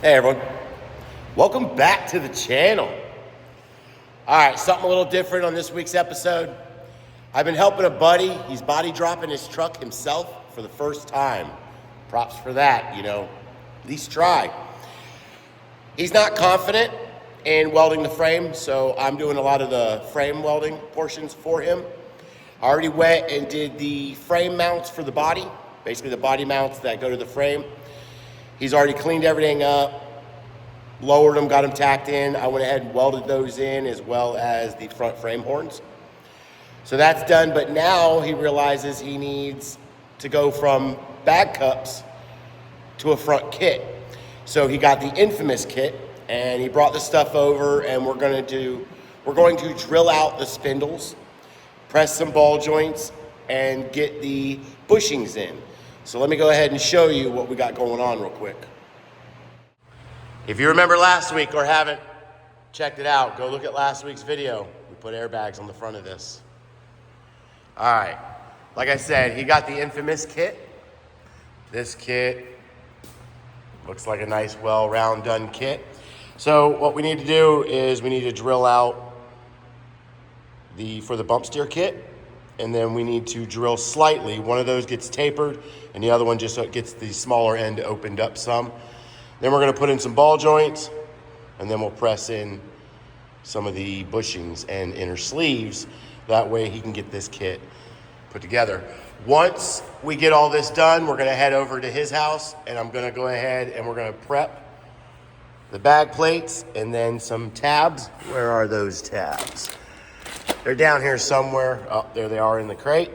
Hey everyone, welcome back to the channel. All right, something a little different on this week's episode. I've been helping a buddy. He's body dropping his truck himself for the first time. Props for that, at least try. He's not confident in welding the frame, so I'm doing a lot of the frame welding portions for him. I already went and did the frame mounts for the body, basically the body mounts that go to the frame. He's already cleaned everything up, lowered them, got them tacked in. I went ahead and welded those in, as well as the front frame horns. So that's done, but now he realizes he needs to go from bag cups to a front kit. So he got the Nfamus kit, and he brought the stuff over, and we're going to drill out the spindles, press some ball joints, and get the bushings in. So let me go ahead and show you what we got going on real quick. If you remember last week or haven't checked it out, go look at last week's video. We put airbags on the front of this. All right, like I said, he got the Nfamus kit. This kit looks like a nice, well-round done kit. So what we need to do is we need to drill out for the bump steer kit, and then we need to drill slightly. One of those gets tapered, and the other one just gets the smaller end opened up some. Then we're gonna put in some ball joints, and then we'll press in some of the bushings and inner sleeves. That way he can get this kit put together. Once we get all this done, we're gonna head over to his house, and I'm gonna go ahead and we're gonna prep the bag plates and then some tabs. Where are those tabs? They're down here somewhere. Oh, there they are in the crate.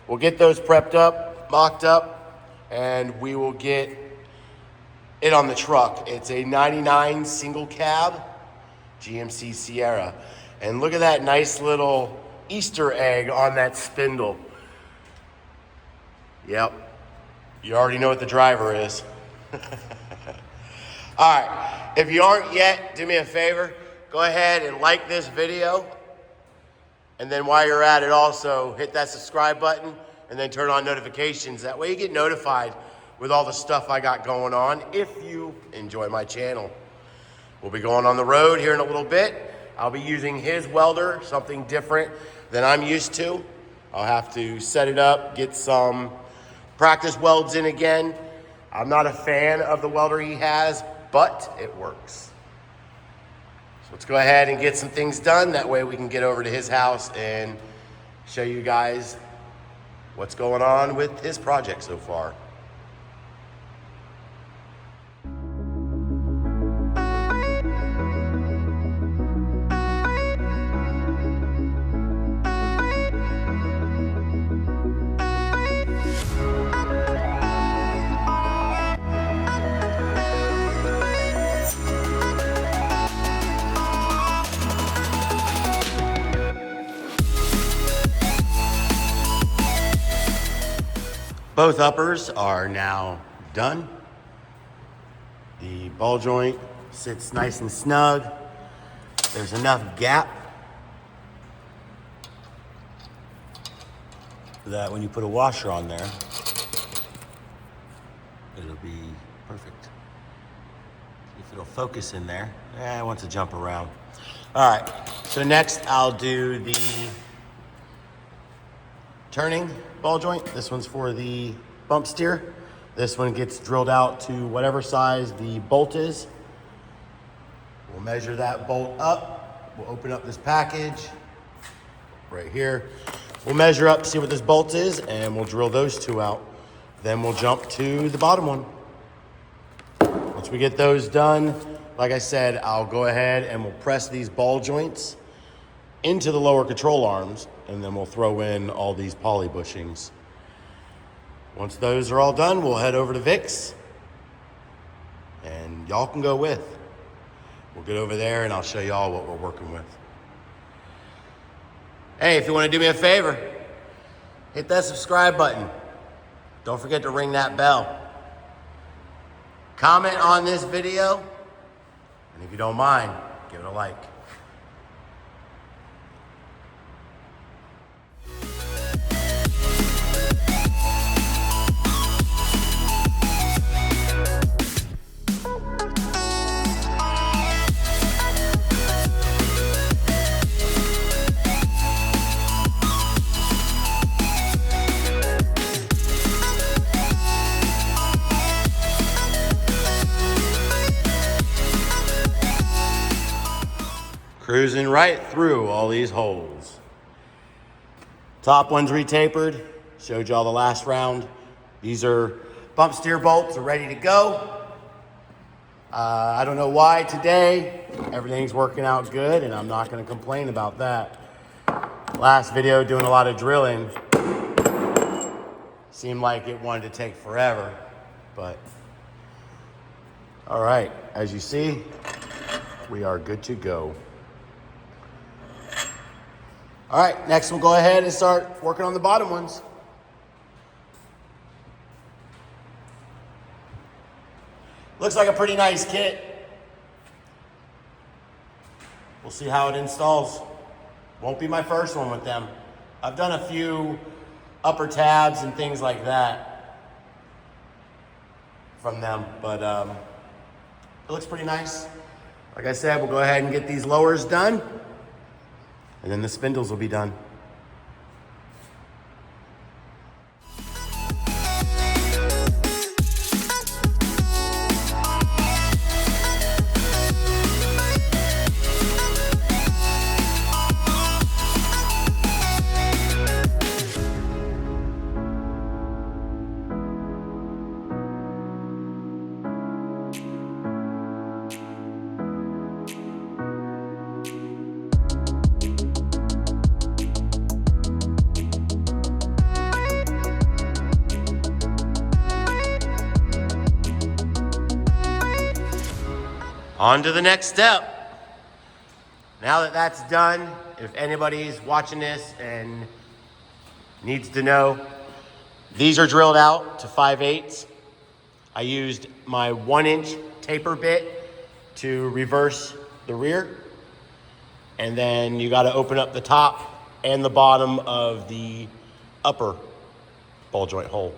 We'll get those prepped up, mocked up, and we will get it on the truck. It's a 99 single cab GMC Sierra. And look at that nice little Easter egg on that spindle. Yep, you already know what the driver is. All right, if you aren't yet, do me a favor, go ahead and like this video. And then while you're at it, also hit that subscribe button and then turn on notifications. That way you get notified with all the stuff I got going on if you enjoy my channel. We'll be going on the road here in a little bit. I'll be using his welder, something different than I'm used to. I'll have to set it up, get some practice welds in again. I'm not a fan of the welder he has, but it works. Let's go ahead and get some things done. That way we can get over to his house and show you guys what's going on with his project so far. Both uppers are now done. The ball joint sits nice and snug. There's enough gap that when you put a washer on there, it'll be perfect. If it'll focus in there. I want to jump around. All right, so next I'll do the turning ball joint. This one's for the bump steer. This one gets drilled out to whatever size the bolt is. We'll measure that bolt up. We'll open up this package right here. We'll measure up, see what this bolt is, and we'll drill those two out. Then we'll jump to the bottom one. Once we get those done, like I said, I'll go ahead and we'll press these ball joints into the lower control arms, and then we'll throw in all these poly bushings. Once those are all done, we'll head over to Vic's, and y'all can go with. We'll get over there and I'll show y'all what we're working with. Hey, if you want to do me a favor, hit that subscribe button. Don't forget to ring that bell. Comment on this video, and if you don't mind, give it a like. Cruising right through all these holes. Top one's retapered. Showed y'all the last round. These are bump steer bolts are ready to go. I don't know why today. Everything's working out good, and I'm not going to complain about that. Last video doing a lot of drilling. Seemed like it wanted to take forever, but all right, as you see, we are good to go. All right, next we'll go ahead and start working on the bottom ones. Looks like a pretty nice kit. We'll see how it installs. Won't be my first one with them. I've done a few upper tabs and things like that from them, but it looks pretty nice. Like I said, we'll go ahead and get these lowers done, and then the spindles will be done. On to the next step. Now that that's done, if anybody's watching this and needs to know, these are drilled out to 5/8. I used my 1-inch taper bit to reverse the rear. And then you gotta open up the top and the bottom of the upper ball joint hole.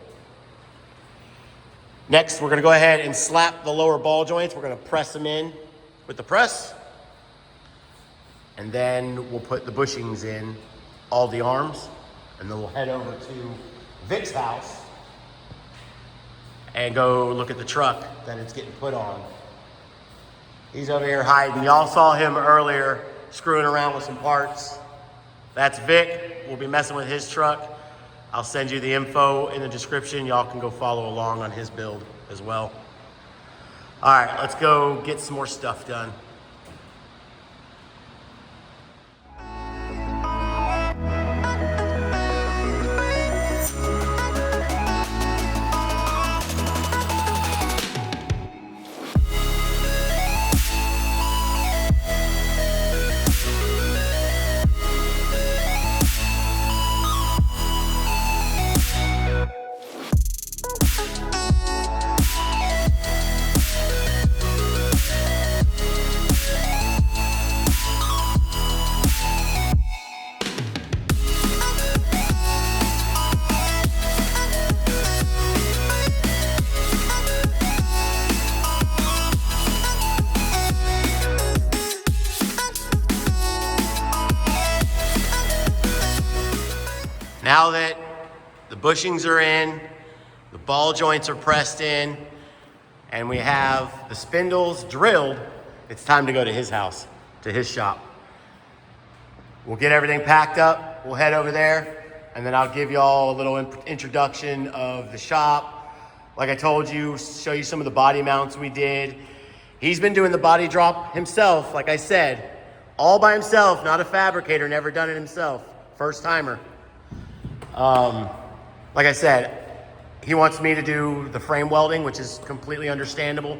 Next, we're gonna go ahead and slap the lower ball joints. We're gonna press them in with the press. And then we'll put the bushings in all the arms. And then we'll head over to Vic's house and go look at the truck that it's getting put on. He's over here hiding. Y'all saw him earlier screwing around with some parts. That's Vic. We'll be messing with his truck. I'll send you the info in the description. Y'all can go follow along on his build as well. All right, let's go get some more stuff done. Now that the bushings are in, the ball joints are pressed in, and we have the spindles drilled, it's time to go to his house, to his shop. We'll get everything packed up, we'll head over there, and then I'll give y'all a little introduction of the shop. Like I told you, show you some of the body mounts we did. He's been doing the body drop himself, like I said, all by himself, not a fabricator, never done it himself, first timer. Like I said, he wants me to do the frame welding, which is completely understandable.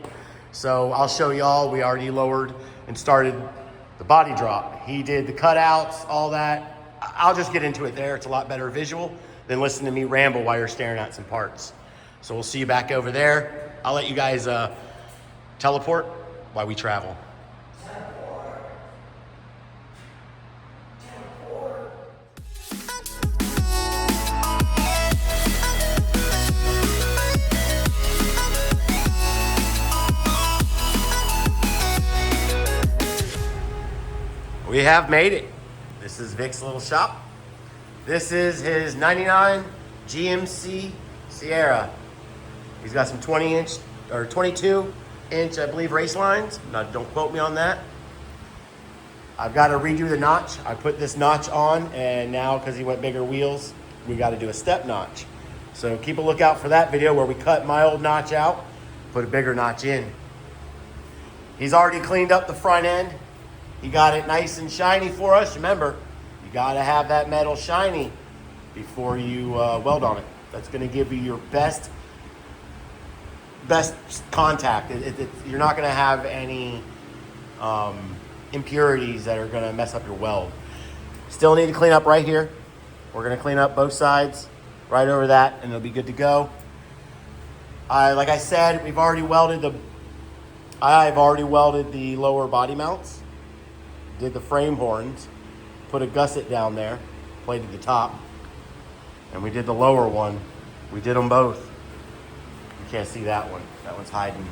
So I'll show y'all, we already lowered and started the body drop. He did the cutouts, all that. I'll just get into it there. It's a lot better visual than listen to me ramble while you're staring at some parts. So we'll see you back over there. I'll let you guys teleport while we travel. We have made it. This is Vic's little shop. This is his 99 GMC Sierra. He's got some 20-inch or 22-inch, I believe, race lines. Now, don't quote me on that. I've got to redo the notch. I put this notch on, and now because he went bigger wheels, we got to do a step notch. So keep a lookout for that video where we cut my old notch out, put a bigger notch in. He's already cleaned up the front end. He got it nice and shiny for us. Remember, you got to have that metal shiny before you weld on it. That's going to give you your best contact. You're not going to have any impurities that are going to mess up your weld. Still need to clean up right here. We're going to clean up both sides right over that, and it'll be good to go. Like I said, I've already welded the lower body mounts, did the frame horns, put a gusset down there, plated the top, and we did the lower one. We did them both. You can't see that one. That one's hiding.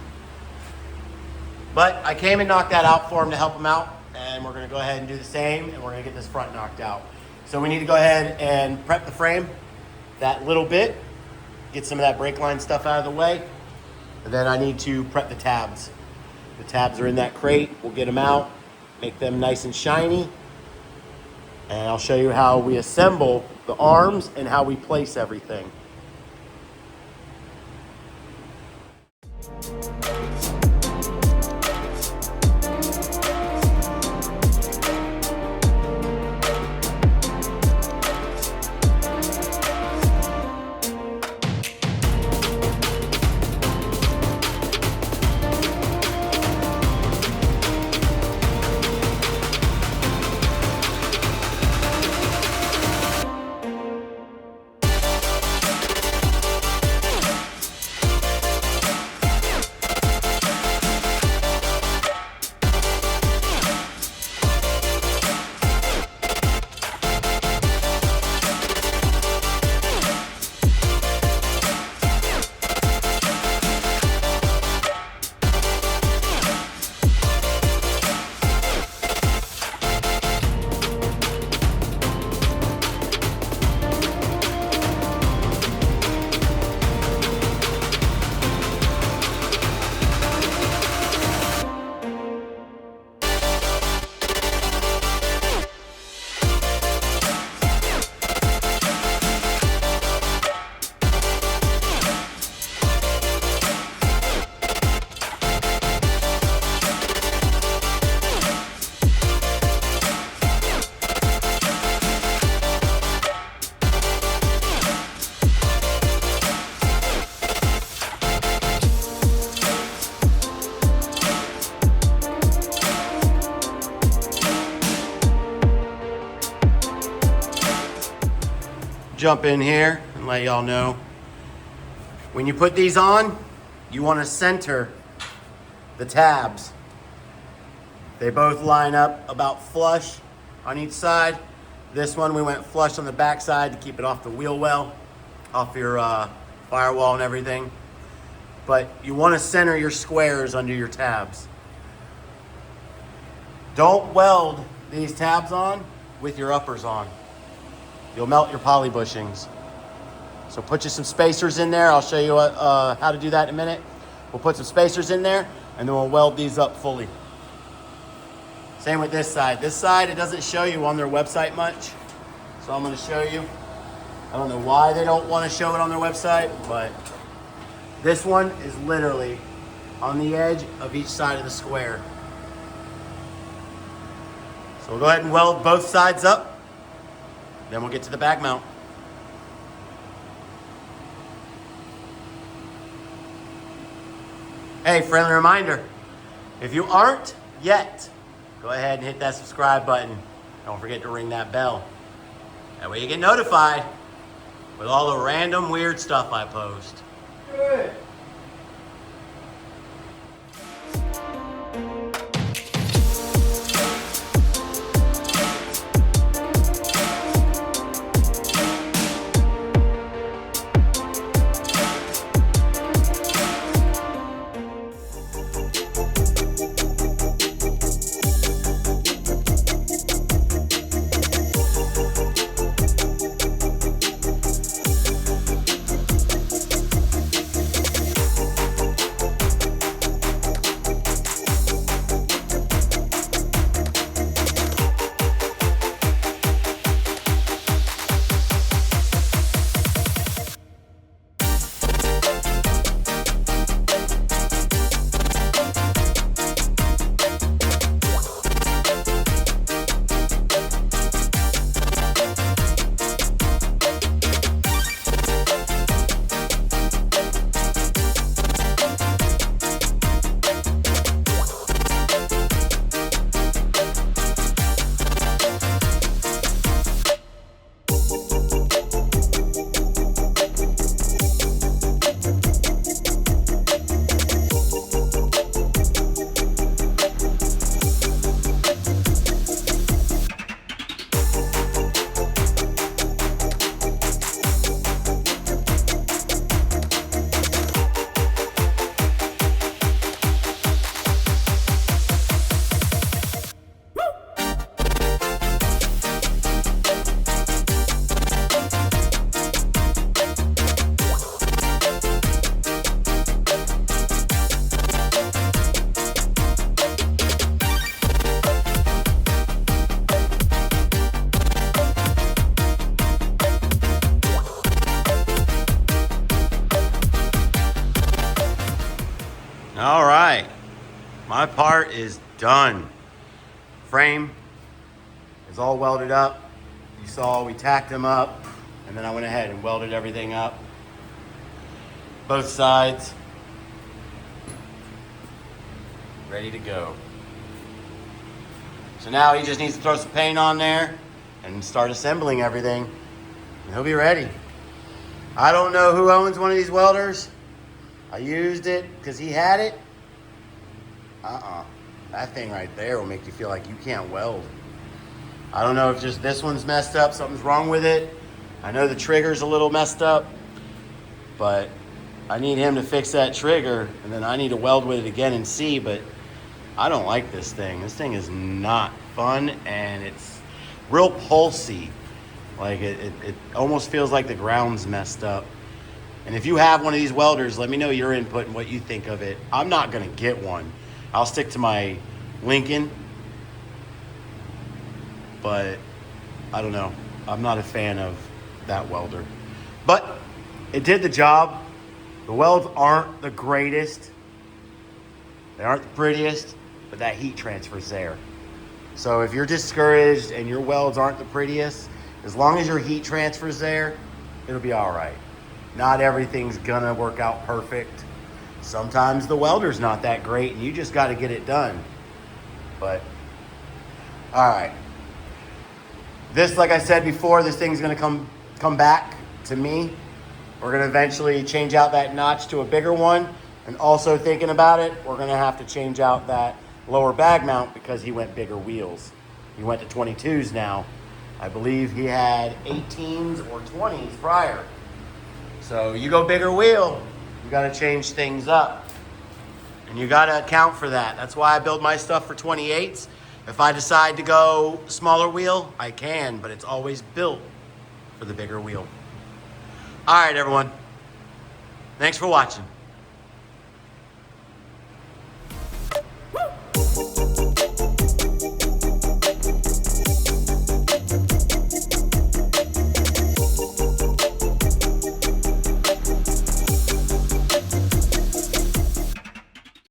But I came and knocked that out for him to help him out, and we're going to go ahead and do the same, and we're going to get this front knocked out. So we need to go ahead and prep the frame that little bit, get some of that brake line stuff out of the way, and then I need to prep the tabs. The tabs are in that crate. We'll get them out, make them nice and shiny, and I'll show you how we assemble the arms and how we place everything. Jump in here and let y'all know. When you put these on, you want to center the tabs. They both line up about flush on each side. This one we went flush on the back side to keep it off the wheel well, off your firewall and everything. But you want to center your squares under your tabs. Don't weld these tabs on with your uppers on. You'll melt your poly bushings. So put you some spacers in there. I'll show you how to do that in a minute. We'll put some spacers in there, and then we'll weld these up fully. Same with this side. This side, it doesn't show you on their website much. So I'm gonna show you. I don't know why they don't want to show it on their website, but this one is literally on the edge of each side of the square. So we'll go ahead and weld both sides up. Then we'll get to the back mount. Hey, friendly reminder, if you aren't yet, go ahead and hit that subscribe button. Don't forget to ring that bell. That way you get notified with all the random weird stuff I post. Good. All right, my part is done. Frame is all welded up. You saw we tacked them up, and then I went ahead and welded everything up. Both sides. Ready to go. So now he just needs to throw some paint on there and start assembling everything, and he'll be ready. I don't know who owns one of these welders. I used it because he had it. That thing right there will make you feel like you can't weld. I don't know if just this one's messed up, something's wrong with it. I know the trigger's a little messed up, but I need him to fix that trigger, and then I need to weld with it again and see, but I don't like this thing. This thing is not fun, and it's real pulsy. Like it almost feels like the ground's messed up. And if you have one of these welders, let me know your input and what you think of it. I'm not gonna get one. I'll stick to my Lincoln, but I don't know. I'm not a fan of that welder. But it did the job. The welds aren't the greatest. They aren't the prettiest, but that heat transfer's there. So if you're discouraged and your welds aren't the prettiest, as long as your heat transfer's there, it'll be all right. Not everything's gonna work out perfect. Sometimes the welder's not that great and you just gotta get it done. But, all right. This, like I said before, this thing's gonna come back to me. We're gonna eventually change out that notch to a bigger one. And also thinking about it, we're gonna have to change out that lower bag mount because he went bigger wheels. He went to 22s now. I believe he had 18s or 20s prior. So you go bigger wheel, you gotta change things up. And you gotta account for that. That's why I build my stuff for 28s. If I decide to go smaller wheel, I can, but it's always built for the bigger wheel. All right, everyone. Thanks for watching.